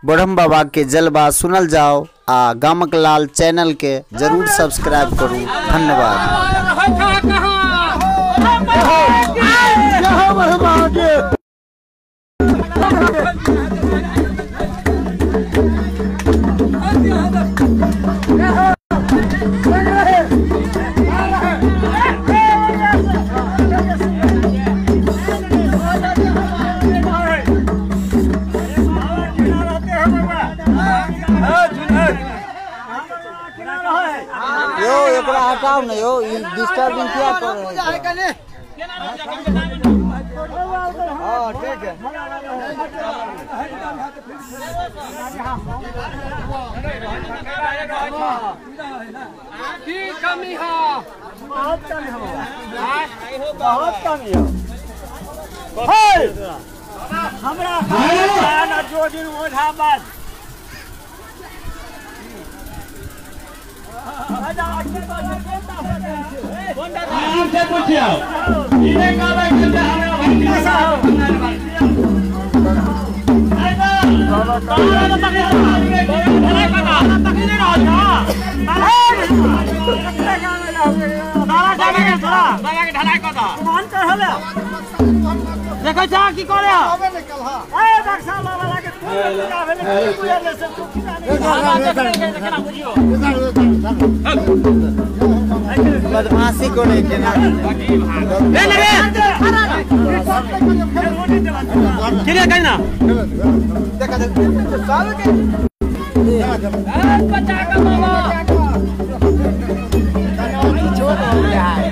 ब्रह्म बाबा के जलवा सुनल जाओ आ गामक लाल चैनल के जरूर सब्सक्राइब करू। धन्यवाद। यो एकरा हटाओ न यो, डिस्टर्बिंग क्या कर रहे हैं? हाँ ठीक है। कमी है, बहुत कमी है, बहुत कमी है। हमरा जो दिन ओझा बात से पूछियो इने का भाई के हमरा भाई साहब देखो जा की करे ए डॉक्टर बाबा लागे पूजा भेले पूजा ले से बदमाशी को लेके ना किरे कहना देखा साल के बच्चा का बाबा छोड़ हो गया है।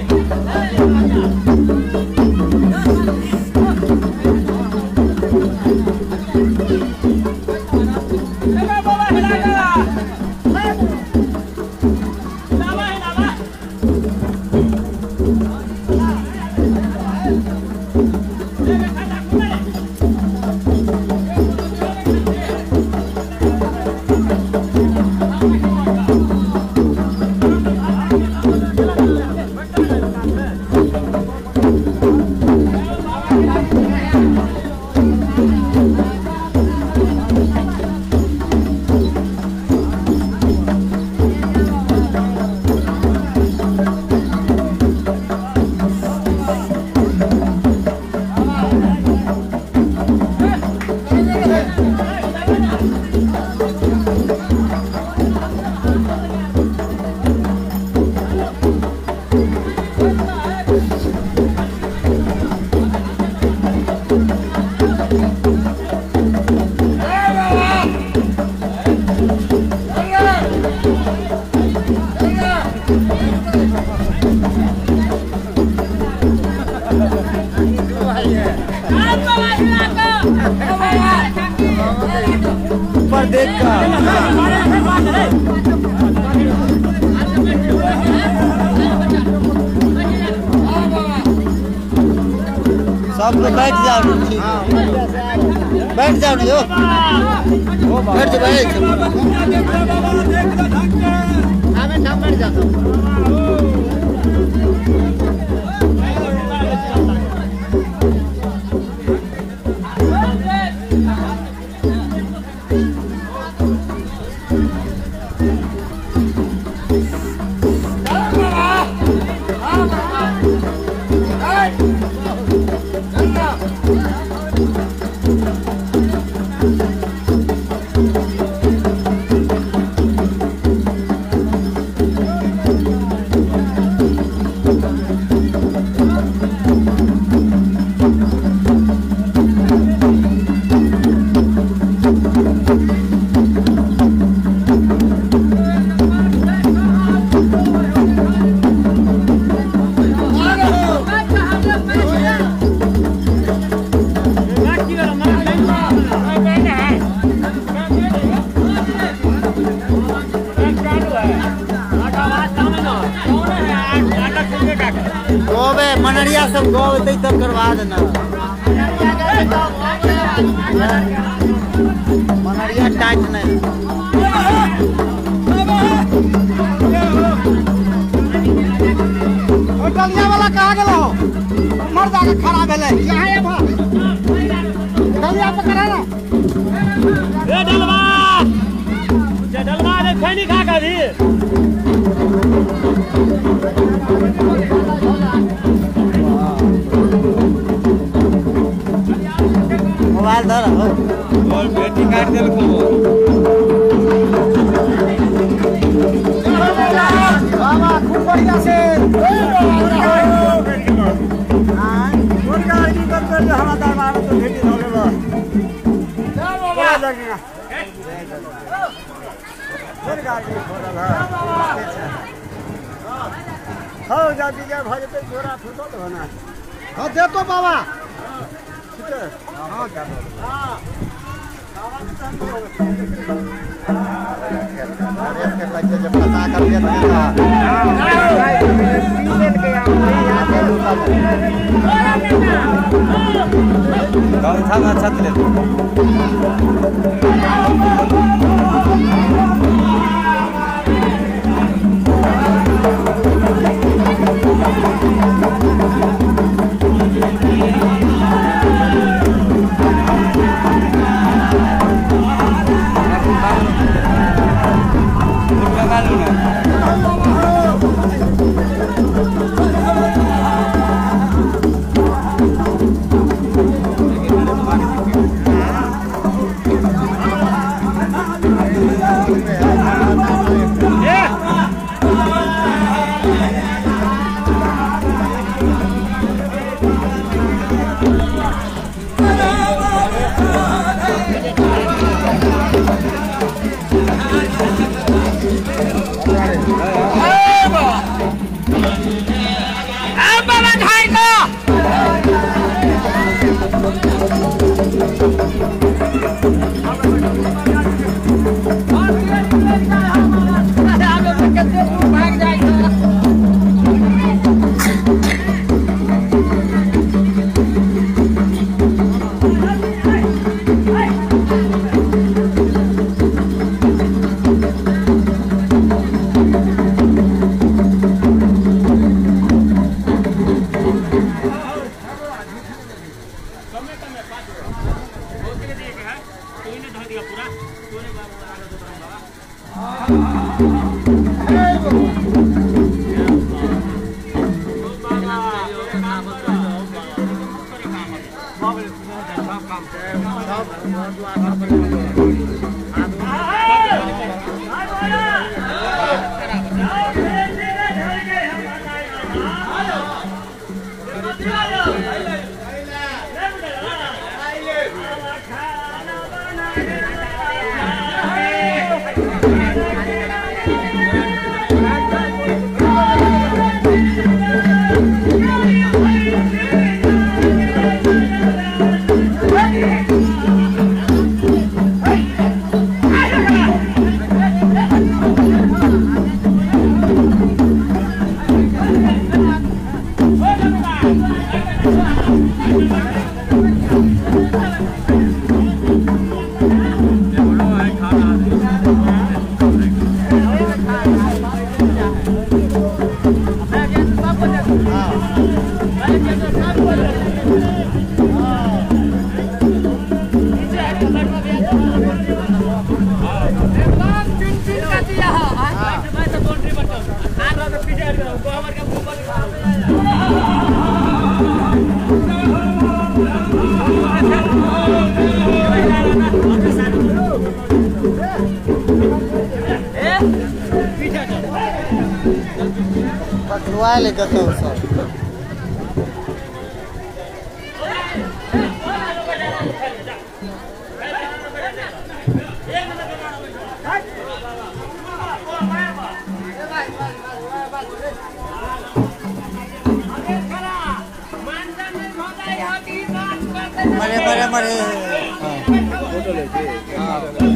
ऊपर देख सब लोग बैठ जाओ, बैठ जाओ नहीं हो, बैठ गोबे मनरिया सब गोबे तब करवा देना, मनरिया टाइट नहीं। डलिया वाला कहाँ गेलो? मर जाके खड़ा भेले। यहाँ ये डलिया पकड़ा ना। बाबा खूब बढ़िया से हमारा दरबार तो भेटी धोले बा क्या लगेगा फिर गाड़ी खोलल है हो जाती के भरे पे जोरा फुटल हो ना हां दे तो बाबा ठीक है हां जा दो हां अरे के बच्चे जब पता कर दिया था गाँव था अच्छा ले पकड़वा ले गए तो सब मरे मरे मरे फोटो ले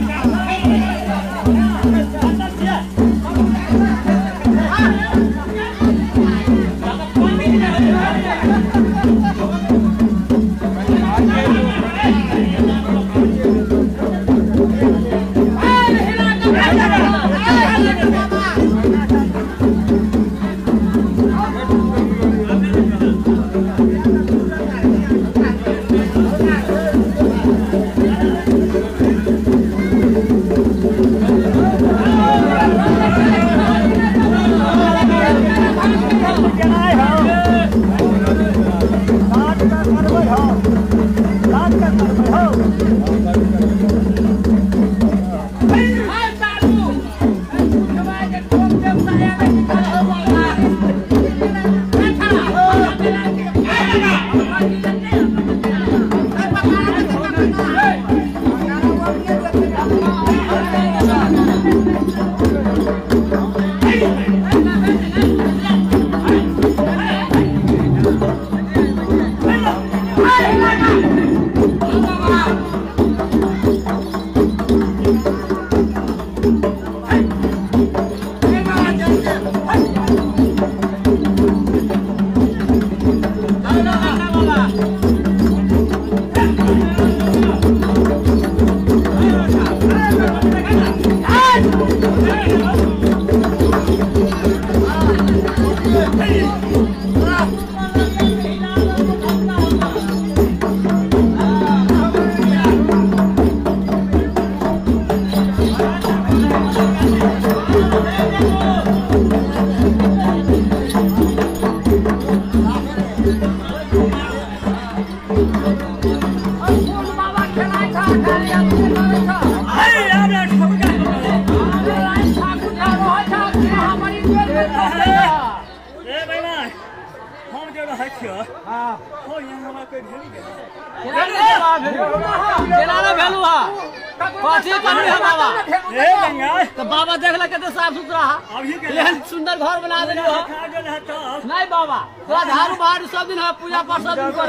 तो बाबा देख ला कितने साफ सुथरा है, सुंदर घर बना दे नहीं बाबा, पूरा झाड़ू बहारू सब दिन है, पूजा पाठ सब दिन कर,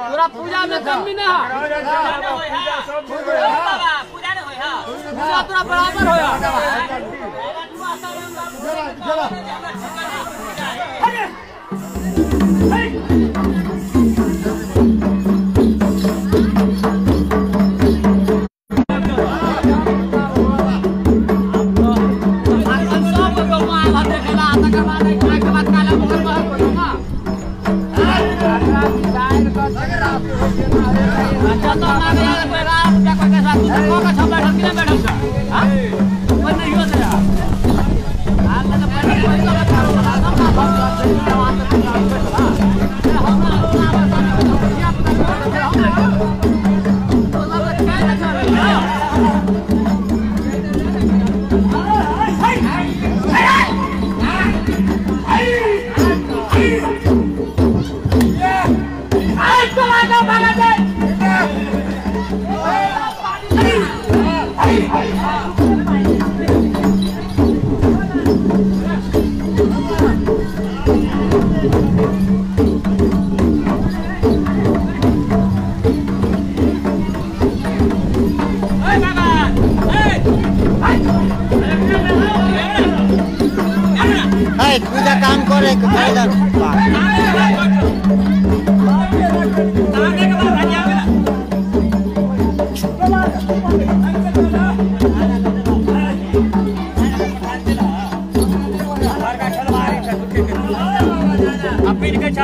पूरा पूजा में कमी नहीं है, पूजा पूरा बराबर हो। पूजा काम करे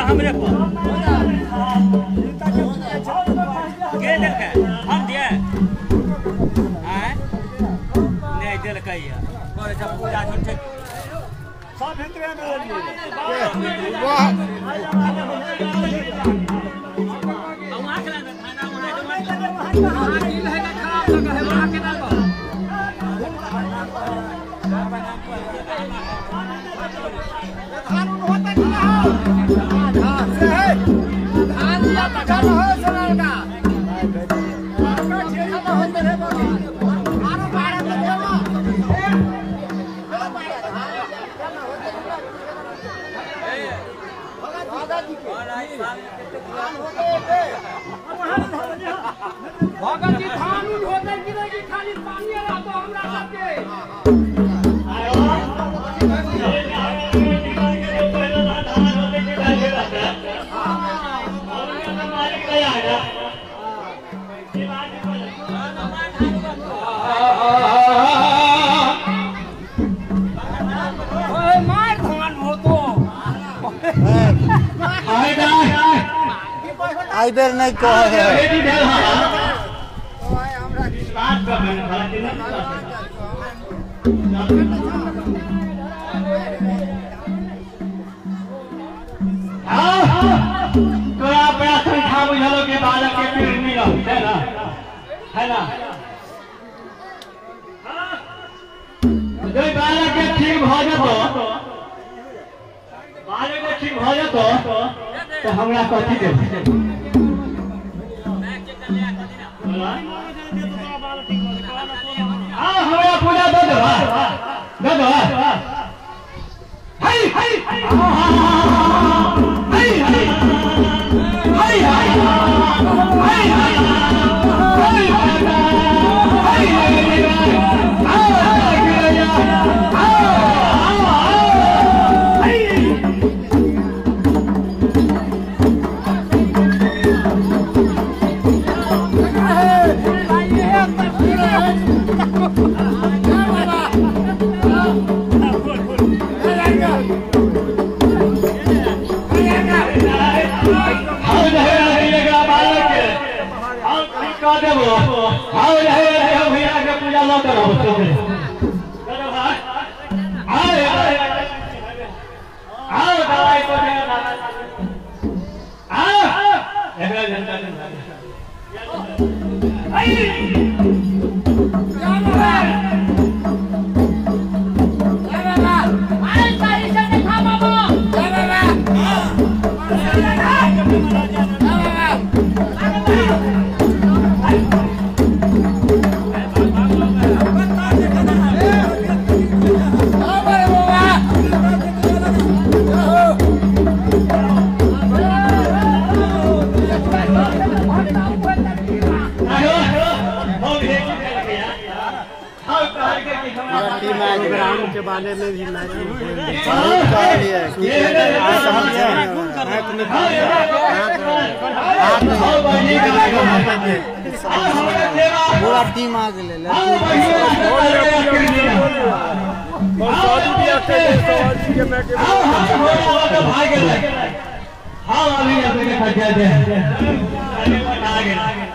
हमरे हम दिए नहीं दिल कही पूजा सब भितरे भगत जी धान होते गिरेगी खाली पानी रहा तो हमरा सबके मार धान हो तो आई बेर नहीं कहे तोरा बड़ा संख्या बुझलो के बालक के पीर मिलो है ना जो बालक के ठीक भ जतो बालक के ठीक भ जतो तो हमरा कथि दे हमरा पूजा दे दो हाय हाय पूजा न करो दवाई को दे प्रोग्राम के बारे में भी पूरा टीम आ गए हाँ